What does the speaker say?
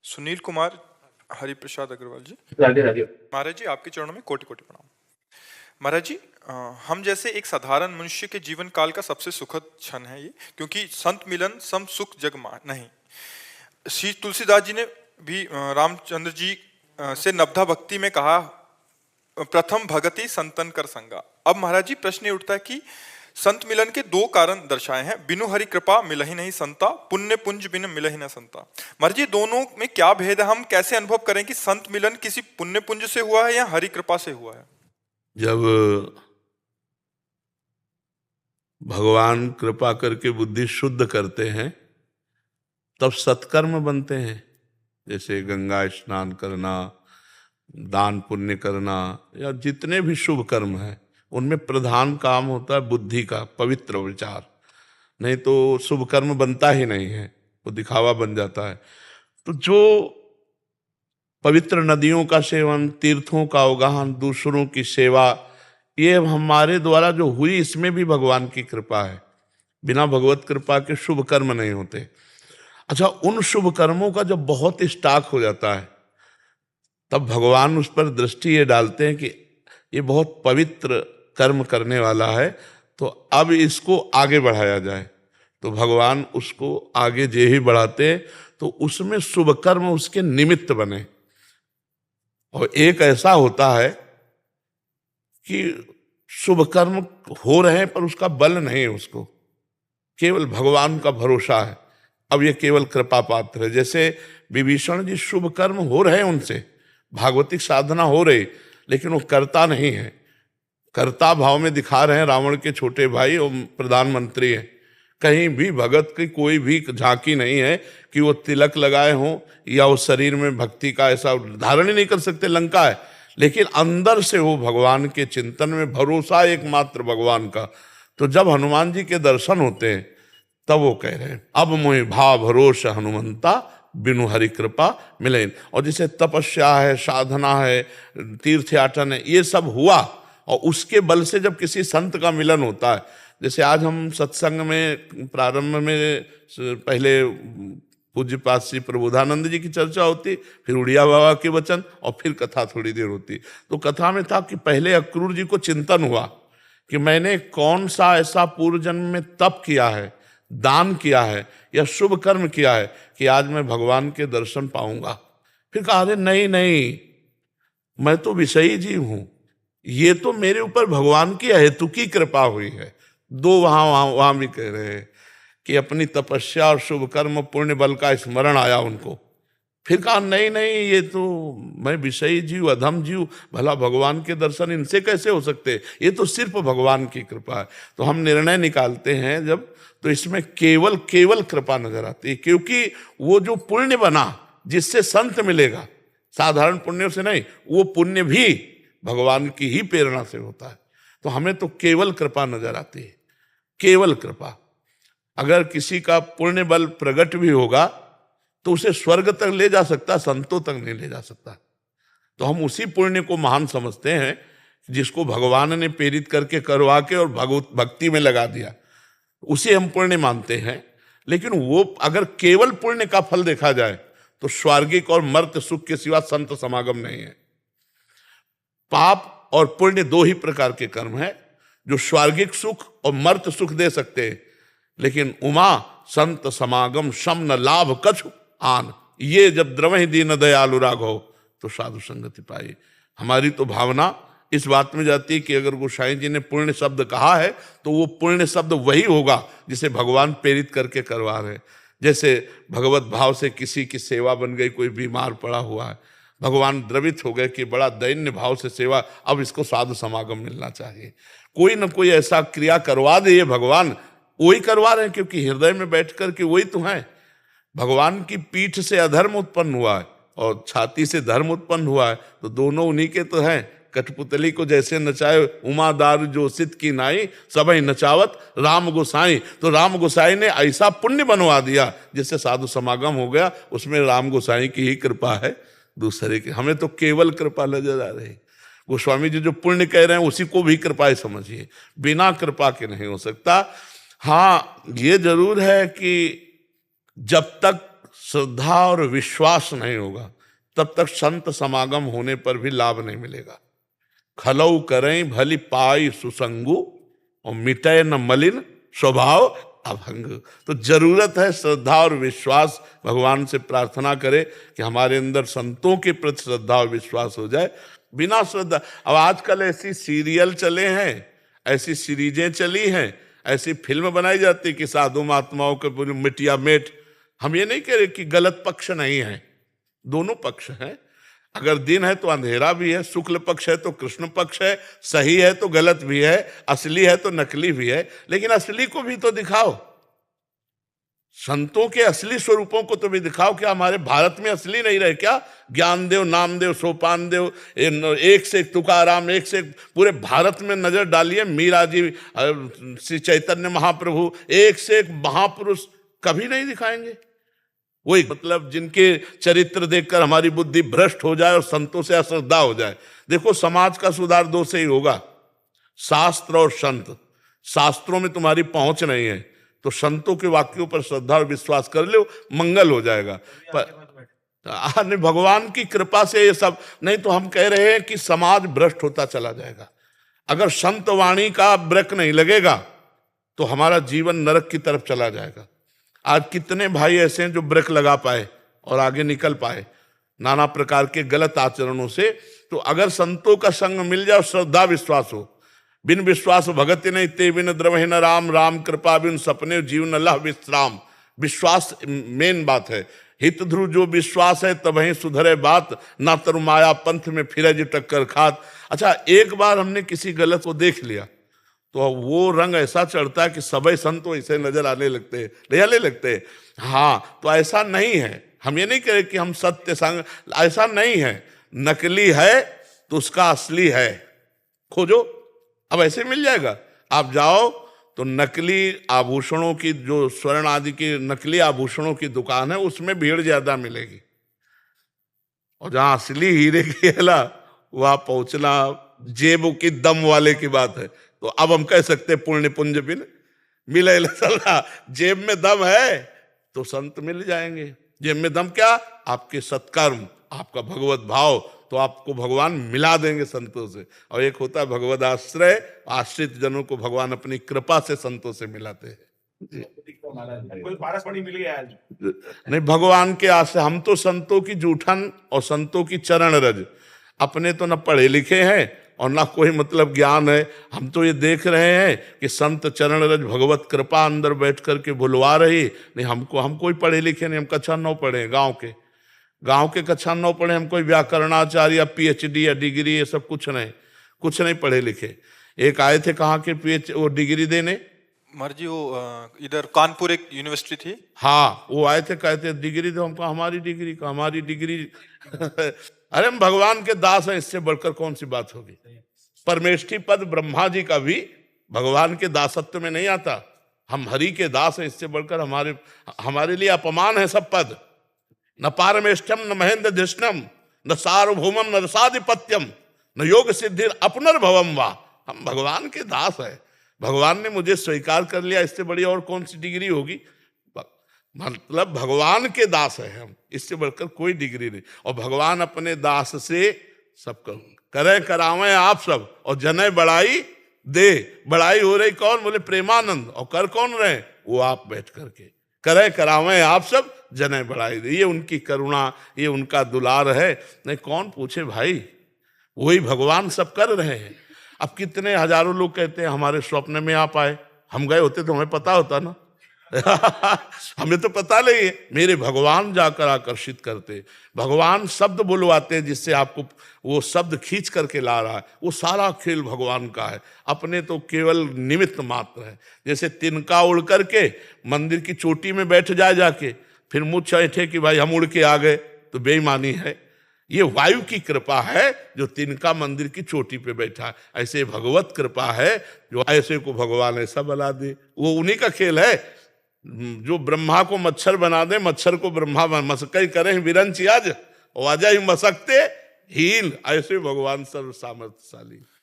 सुनील कुमार हरिप्रसाद अग्रवाल जी। राधे राधे। महाराज जी, आपके चरणों में कोटि कोटि प्रणाम। महाराज जी, हम जैसे एक साधारण मनुष्य के जीवन काल का सबसे सुखद क्षण है ये, क्योंकि संत मिलन सम सुख जग नहीं। श्री तुलसीदास जी ने भी रामचंद्र जी से नवधा भक्ति में कहा, प्रथम भगति संतन कर संगा। अब महाराज जी प्रश्न ये उठता है कि संत मिलन के दो कारण दर्शाए हैं, बिनु हरि कृपा मिलहि नहीं संता, पुण्य पुंज बिन मिलहि न संता। महाराज जी, दोनों में क्या भेद है? हम कैसे अनुभव करें कि संत मिलन किसी पुण्य पुंज से हुआ है या हरि कृपा से हुआ है? जब भगवान कृपा करके बुद्धि शुद्ध करते हैं तब सत्कर्म बनते हैं, जैसे गंगा स्नान करना, दान पुण्य करना, या जितने भी शुभ कर्म हैं उनमें प्रधान काम होता है बुद्धि का पवित्र विचार। नहीं तो शुभ कर्म बनता ही नहीं है, वो दिखावा बन जाता है। तो जो पवित्र नदियों का सेवन, तीर्थों का अवगाहन, दूसरों की सेवा, ये हमारे द्वारा जो हुई, इसमें भी भगवान की कृपा है। बिना भगवत कृपा के शुभ कर्म नहीं होते। अच्छा, उन शुभ कर्मों का जब बहुत स्टॉक हो जाता है तब भगवान उस पर दृष्टि ये डालते हैं कि ये बहुत पवित्र कर्म करने वाला है, तो अब इसको आगे बढ़ाया जाए। तो भगवान उसको आगे जे ही बढ़ाते हैं तो उसमें शुभ कर्म उसके निमित्त बने। और एक ऐसा होता है कि शुभ कर्म हो रहे हैं पर उसका बल नहीं है, उसको केवल भगवान का भरोसा है। अब ये केवल कृपा पात्र है। जैसे विभीषण जी, शुभ कर्म हो रहे हैं उनसे, भागवतिक साधना हो रही, लेकिन वो करता नहीं है, कर्ता भाव में दिखा रहे हैं। रावण के छोटे भाई और प्रधानमंत्री हैं, कहीं भी भगत की कोई भी झांकी नहीं है कि वो तिलक लगाए हों या वो शरीर में भक्ति का ऐसा धारण ही नहीं कर सकते, लंका है, लेकिन अंदर से वो भगवान के चिंतन में, भरोसा एकमात्र भगवान का। तो जब हनुमान जी के दर्शन होते हैं तब वो कह रहे हैं, अब मोहि भाव भरोसा हनुमंता, बिनु हरि कृपा मिले। और जैसे तपस्या है, साधना है, तीर्थ याटन है, ये सब हुआ, और उसके बल से जब किसी संत का मिलन होता है, जैसे आज हम सत्संग में प्रारंभ में पहले पूज्यपाद श्री प्रबोधानंद जी की चर्चा होती, फिर उड़िया बाबा के वचन, और फिर कथा थोड़ी देर होती। तो कथा में था कि पहले अक्रूर जी को चिंतन हुआ कि मैंने कौन सा ऐसा पूर्व जन्म में तप किया है, दान किया है या शुभ कर्म किया है कि आज मैं भगवान के दर्शन पाऊंगा। फिर कहा, अरे नहीं नहीं, मैं तो विषयी जीव हूं, ये तो मेरे ऊपर भगवान की अहेतुकी कृपा हुई है। दो वहां भी कह रहे हैं कि अपनी तपस्या और शुभ कर्म पुण्य बल का स्मरण आया उनको। फिर कहा, नहीं नहीं, ये तो मैं विषयी जीव, अधम जीव, भला भगवान के दर्शन इनसे कैसे हो सकते, ये तो सिर्फ भगवान की कृपा है। तो हम निर्णय निकालते हैं जब, तो इसमें केवल केवल कृपा नजर आती है, क्योंकि वो जो पुण्य बना जिससे संत मिलेगा, साधारण पुण्यों से नहीं, वो पुण्य भी भगवान की ही प्रेरणा से होता है। तो हमें तो केवल कृपा नजर आती है, केवल कृपा। अगर किसी का पुण्य बल प्रकट भी होगा तो उसे स्वर्ग तक ले जा सकता, संतों तक नहीं ले जा सकता। तो हम उसी पुण्य को महान समझते हैं जिसको भगवान ने प्रेरित करके करवा के और भक्ति में लगा दिया, उसे हम पुण्य मानते हैं। लेकिन वो अगर केवल पुण्य का फल देखा जाए तो स्वर्गिक और मर्त्य सुख के सिवा संत समागम नहीं है। पाप और पुण्य दो ही प्रकार के कर्म हैं जो स्वर्गिक सुख और मर्त्य सुख दे सकते हैं, लेकिन उमा संत समागम शम न लाभ कछु आन, ये जब द्रवहि दीन दयालु राघव तो साधु संगति पाई। हमारी तो भावना इस बात में जाती है कि अगर गोसाई जी ने पुण्य शब्द कहा है तो वो पुण्य शब्द वही होगा जिसे भगवान प्रेरित करके करवा रहे। जैसे भगवत भाव से किसी की सेवा बन गई, कोई बीमार पड़ा हुआ है, भगवान द्रवित हो गए कि बड़ा दैन्य भाव से सेवा, अब इसको साधु समागम मिलना चाहिए, कोई ना कोई ऐसा क्रिया करवा दे, भगवान वही करवा रहे हैं, क्योंकि हृदय में बैठ कर के वही तो है। भगवान की पीठ से अधर्म उत्पन्न हुआ है और छाती से धर्म उत्पन्न हुआ है, तो दोनों उन्हीं के तो हैं। कठपुतली को जैसे नचाए उमादार जो सिद्ध की नाई, सबई नचावत राम गोसाई। तो राम गोसाई ने ऐसा पुण्य बनवा दिया जिससे साधु समागम हो गया, उसमें राम गोसाई की ही कृपा है, दूसरे की। हमें तो केवल कृपा नजर आ रही। गोस्वामी जी जो पुण्य कह रहे हैं उसी को भी कृपा समझिए, बिना कृपा के नहीं हो सकता। हाँ, ये जरूर है कि जब तक श्रद्धा और विश्वास नहीं होगा, तब तक संत समागम होने पर भी लाभ नहीं मिलेगा। खलऊ करें भली पाई सुसंगु और मिटे न मलिन स्वभाव अभंग। तो जरूरत है श्रद्धा और विश्वास। भगवान से प्रार्थना करें कि हमारे अंदर संतों के प्रति श्रद्धा और विश्वास हो जाए। बिना श्रद्धा, अब आजकल ऐसी सीरियल चले हैं, ऐसी सीरीजें चली हैं, ऐसी फिल्म बनाई जाती कि साधु महात्माओं के पूरी मिटिया मेट। हम ये नहीं कह रहे कि गलत पक्ष नहीं है, दोनों पक्ष हैं। अगर दिन है तो अंधेरा भी है, शुक्ल पक्ष है तो कृष्ण पक्ष है, सही है तो गलत भी है, असली है तो नकली भी है। लेकिन असली को भी तो दिखाओ, संतों के असली स्वरूपों को तो भी दिखाओ। क्या हमारे भारत में असली नहीं रहे क्या? ज्ञानदेव, नामदेव, सोपानदेव, एक से एक तुकाराम, एक से एक, पूरे भारत में नजर डालिए, मीरा जी, श्री चैतन्य महाप्रभु, एक से एक महापुरुष कभी नहीं दिखाएंगे। वही मतलब जिनके चरित्र देखकर हमारी बुद्धि भ्रष्ट हो जाए और संतों से अश्रद्धा हो जाए। देखो समाज का सुधार दो से ही होगा, शास्त्र और संत। शास्त्रों में तुम्हारी पहुंच नहीं है तो संतों के वाक्यों पर श्रद्धा और विश्वास कर लो, मंगल हो जाएगा। पर भगवान की कृपा से ये सब नहीं तो हम कह रहे हैं कि समाज भ्रष्ट होता चला जाएगा। अगर संत वाणी का ब्रेक नहीं लगेगा तो हमारा जीवन नरक की तरफ चला जाएगा। आज कितने भाई ऐसे हैं जो ब्रेक लगा पाए और आगे निकल पाए नाना प्रकार के गलत आचरणों से। तो अगर संतों का संग मिल जाए, श्रद्धा विश्वास हो, बिन विश्वास भगत नहीं ते बिन द्रवहि न राम, राम कृपा बिन सपने जीवन लह विश्राम। विश्वास मेन बात है। हित ध्रुव जो विश्वास है तब ही सुधरे बात, ना तरु माया पंथ में फिरे जो टक्कर खात। अच्छा, एक बार हमने किसी गलत को देख लिया तो वो रंग ऐसा चढ़ता है कि सभी संत ऐसे नजर आने लगते हैं, ले आने लगते हैं। हाँ, तो ऐसा नहीं है। हम ये नहीं कह रहे कि हम सत्य संग, ऐसा नहीं है। नकली है तो उसका असली है, खोजो। अब ऐसे मिल जाएगा। आप जाओ तो नकली आभूषणों की, जो स्वर्ण आदि की नकली आभूषणों की दुकान है, उसमें भीड़ ज्यादा मिलेगी। और जहां असली हीरे की है ना, वहां पहुंचना जेब की दम वाले की बात है। तो अब हम कह सकते पुण्य पुंज बिन मिले चला। जेब में दम है तो संत मिल जाएंगे। जेब में दम क्या? आपके सत्कर्म, आपका भगवत भाव, तो आपको भगवान मिला देंगे संतों से। और एक होता है भगवत आश्रय, आश्रित जनों को भगवान अपनी कृपा से संतों से मिलाते हैं। कोई पारस पड़ी मिल गया आज नहीं, भगवान के आश्रय। हम तो संतों की जूठन और संतों की चरण रज, अपने तो न पढ़े लिखे हैं और ना कोई मतलब ज्ञान है। हम तो ये देख रहे हैं कि संत चरण रज भगवत कृपा अंदर बैठ करके भुलवा रही। नहीं, हमको, हम कोई पढ़े लिखे नहीं, हम कक्षा 9 पढ़े, गांव के कक्षा 9 पढ़े। हम कोई व्याकरणाचार्य या PhD या डिग्री ये सब कुछ नहीं पढ़े लिखे। एक आए थे कहाँ के वो डिग्री देने, मर्जी वो इधर कानपुर एक यूनिवर्सिटी थी। हाँ, वो आए थे, कहते डिग्री दो हमको। हमारी डिग्री अरे हम भगवान के दास हैं, इससे बढ़कर कौन सी बात होगी। परमेष्ठी पद ब्रह्मा जी का भी भगवान के दासत्व में नहीं आता। हम हरि के दास हैं, इससे बढ़कर हमारे लिए अपमान है सब पद। न पारमेष्ठम न महेंद्र धिष्णम न सार्वभौमम न रसाधिपत्यम न योग सिद्धि अपनर्भवम वा। हम भगवान के दास है, भगवान ने मुझे स्वीकार कर लिया, इससे बड़ी और कौन सी डिग्री होगी। मतलब भगवान के दास है हम, इससे बढ़कर कोई डिग्री नहीं। और भगवान अपने दास से सब करे करावे आप सब, और जने बड़ाई दे। बड़ाई हो रही कौन? बोले प्रेमानंद। और कर कौन रहे? वो आप बैठ करके करे करावे आप सब, जने बड़ाई दे। ये उनकी करुणा, ये उनका दुलार है। नहीं, कौन पूछे भाई, वही भगवान सब कर रहे हैं। अब कितने हजारों लोग कहते हैं हमारे स्वप्न में आप आए। हम गए होते तो हमें पता होता ना। हमें तो पता नहीं है। मेरे भगवान जाकर आकर्षित करते, भगवान शब्द बुलवाते जिससे आपको वो शब्द खींच करके ला रहा है। वो सारा खेल भगवान का है, अपने तो केवल निमित्त मात्र है। जैसे तिनका उड़ करके मंदिर की चोटी में बैठ जाए जाके, फिर मुँह चैठे कि भाई हम उड़ के आ गए, तो बेईमानी है। ये वायु की कृपा है जो तिनका मंदिर की चोटी पे बैठा है। ऐसे भगवत कृपा है जो ऐसे को भगवान ऐसा बना दे। वो उन्हीं का खेल है। जो ब्रह्मा को मच्छर बना दे, मच्छर को ब्रह्मा मसकई करें विरंच आज, और आजा ही मसकते हीन। ऐसे भगवान सर्व सामर्थ्यशाली।